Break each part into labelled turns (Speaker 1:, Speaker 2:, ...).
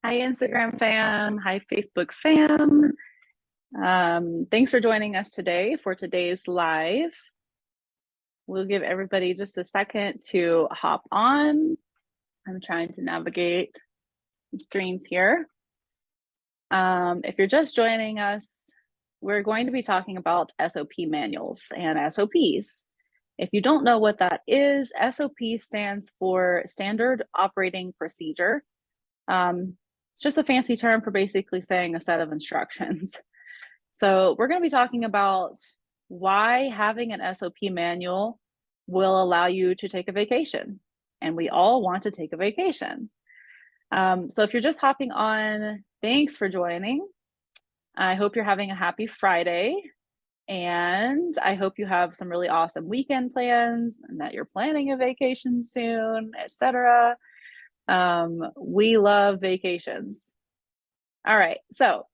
Speaker 1: Hi, Instagram fam. Hi, Facebook fam. Thanks for joining us today for today's live. We'll give everybody just a second to hop on. I'm trying to navigate screens here. If you're just joining us, we're going to be talking about SOP manuals and SOPs. If you don't know what that is, SOP stands for Standard Operating Procedure. It's just a fancy term for basically saying a set of instructions. So we're going to be talking about why having an SOP manual will allow you to take a vacation. And we all want to take a vacation. So if you're just hopping on, thanks for joining. I hope you're having a happy Friday. And I hope you have some really awesome weekend plans and that you're planning a vacation soon, etc. We love vacations. All right, so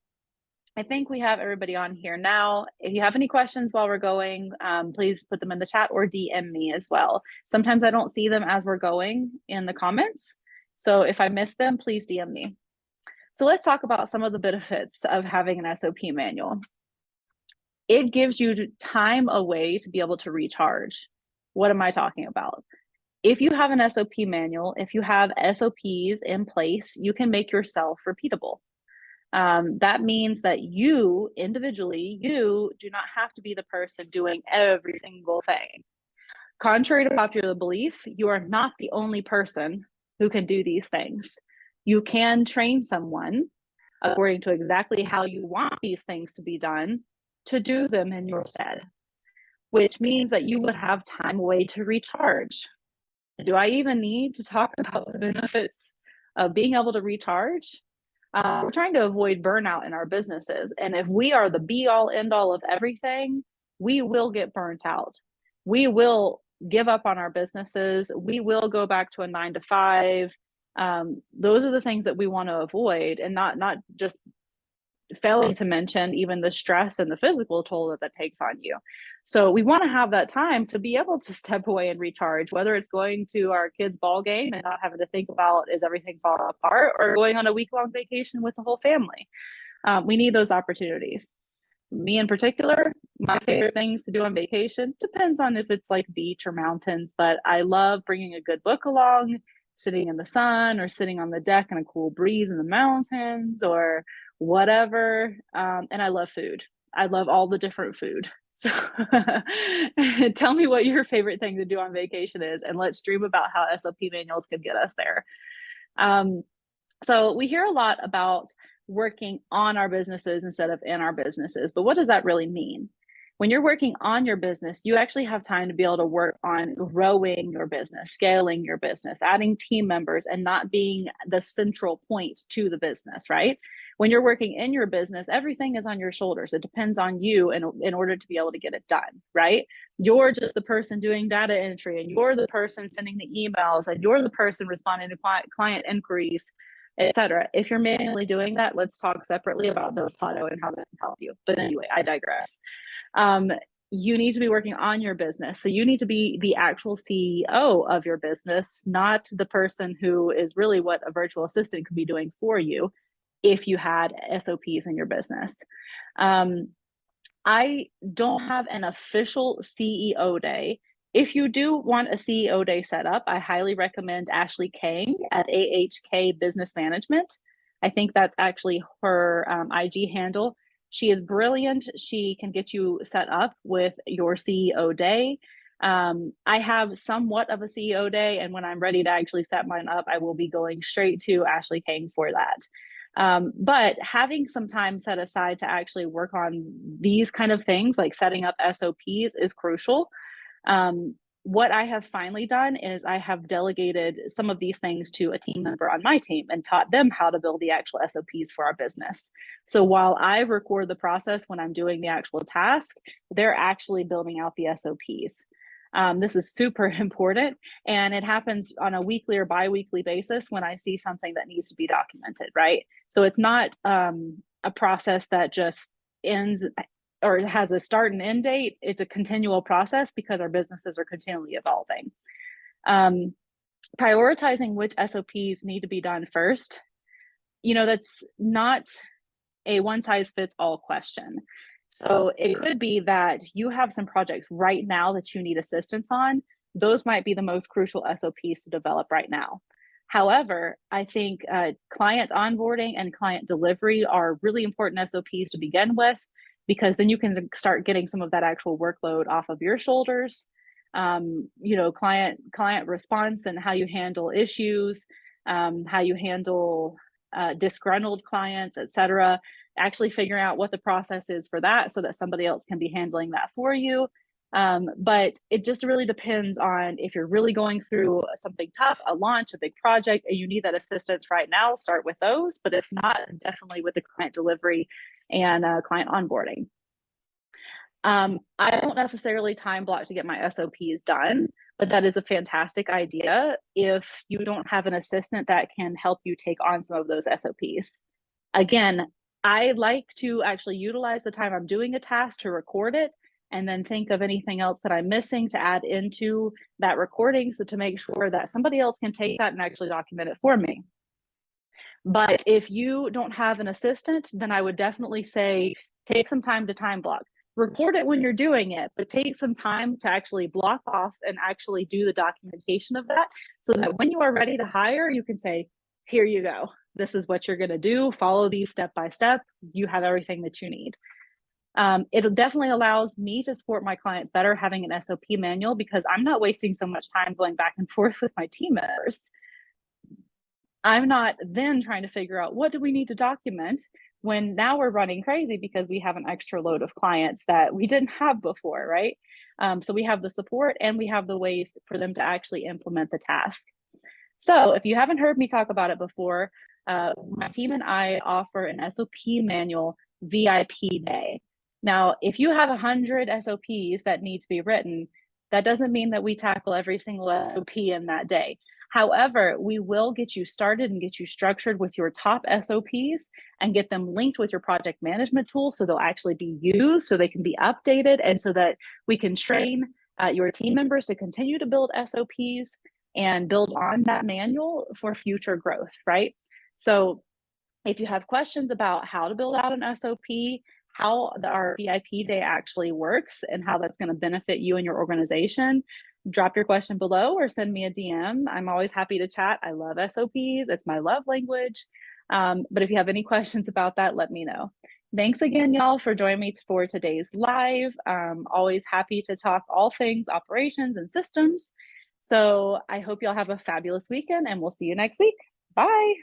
Speaker 1: I think we have everybody on here now. If you have any questions while we're going, please put them in the chat or DM me as well. Sometimes I don't see them as we're going in the comments. So if I miss them, please DM me. So let's talk about some of the benefits of having an SOP manual. It gives you time away to be able to recharge. What am I talking about? If you have an SOP manual, if you have SOPs in place, you can make yourself repeatable. That means that you individually, you do not have to be the person doing every single thing. Contrary to popular belief, you are not the only person who can do these things. You can train someone according to exactly how you want these things to be done to do them in your stead, which means that you would have time away to recharge. Do I even need to talk about the benefits of being able to recharge? We're trying to avoid burnout in our businesses. And if we are the be all end all of everything, we will get burnt out. We will give up on our businesses. We will go back to a 9 to 5. Those are the things that we want to avoid, and not just failing to mention even the stress and the physical toll that takes on you. So we want to have that time to be able to step away and recharge, whether it's going to our kids' ball game and not having to think about is everything falling apart, or going on a week-long vacation with the whole family. We need those opportunities. Me in particular, my favorite things to do on vacation depends on if it's like beach or mountains, but I love bringing a good book along, sitting in the sun or sitting on the deck in a cool breeze in the mountains or whatever. And I love food. I love all the different food. So tell me what your favorite thing to do on vacation is, and let's dream about how SOP manuals could get us there. So we hear a lot about working on our businesses instead of in our businesses, but what does that really mean? When you're working on your business, you actually have time to be able to work on growing your business, scaling your business, adding team members, and not being the central point to the business, right? When you're working in your business, everything is on your shoulders. It depends on you in order to be able to get it done, right? You're just the person doing data entry, and you're the person sending the emails, and you're the person responding to client inquiries, etc. If you're manually doing that, let's talk separately about those auto and how that can help you. But anyway, I digress. You need to be working on your business. So you need to be the actual CEO of your business, not the person who is really what a virtual assistant could be doing for you if you had SOPs in your business. I don't have an official CEO day. If you do want a CEO day set up, I highly recommend Ashley Kang at AHK Business Management. I think that's actually her IG handle. She is brilliant. She can get you set up with your CEO day. I have somewhat of a CEO day, and when I'm ready to actually set mine up, I will be going straight to Ashley Kang for that. But having some time set aside to actually work on these kind of things, like setting up SOPs, is crucial. What I have finally done is I have delegated some of these things to a team member on my team and taught them how to build the actual SOPs for our business. So while I record the process when I'm doing the actual task, they're actually building out the SOPs. This is super important, and it happens on a weekly or bi-weekly basis when I see something that needs to be documented, right? So it's not a process that just ends or has a start and end date. It's a continual process because our businesses are continually evolving. Prioritizing which SOPs need to be done first. that's not a one-size-fits-all question. So it could be that you have some projects right now that you need assistance on. Those might be the most crucial SOPs to develop right now. However, I think client onboarding and client delivery are really important SOPs to begin with, because then you can start getting some of that actual workload off of your shoulders. Client response and how you handle issues, how you handle disgruntled clients, etc. Actually figuring out what the process is for that so that somebody else can be handling that for you. But it just really depends on if you're really going through something tough, a launch, a big project, and you need that assistance right now, start with those. But if not, definitely with the client delivery and client onboarding. I don't necessarily time block to get my SOPs done, but that is a fantastic idea if you don't have an assistant that can help you take on some of those SOPs. Again, I like to actually utilize the time I'm doing a task to record it and then think of anything else that I'm missing to add into that recording, so to make sure that somebody else can take that and actually document it for me. But if you don't have an assistant, then I would definitely say take some time to time block. Record it when you're doing it, but take some time to actually block off and actually do the documentation of that, so that when you are ready to hire, you can say, here you go. This is what you're going to do. Follow these step by step. You have everything that you need. It definitely allows me to support my clients better having an SOP manual, because I'm not wasting so much time going back and forth with my team members. I'm not then trying to figure out what do we need to document, when now we're running crazy because we have an extra load of clients that we didn't have before, right? So we have the support and we have the ways for them to actually implement the task. So if you haven't heard me talk about it before, my team and I offer an SOP manual VIP day. Now, if you have 100 SOPs that need to be written, that doesn't mean that we tackle every single SOP in that day. However, we will get you started and get you structured with your top SOPs and get them linked with your project management tool, so they'll actually be used, so they can be updated, and so that we can train your team members to continue to build SOPs and build on that manual for future growth, right? So if you have questions about how to build out an SOP, how our VIP day actually works, and how that's going to benefit you and your organization, drop your question below or send me a DM. I'm always happy to chat. I love SOPs. It's my love language. But if you have any questions about that, let me know. Thanks again, y'all, for joining me for today's live. Always happy to talk all things operations and systems. So I hope y'all have a fabulous weekend, and we'll see you next week. Bye.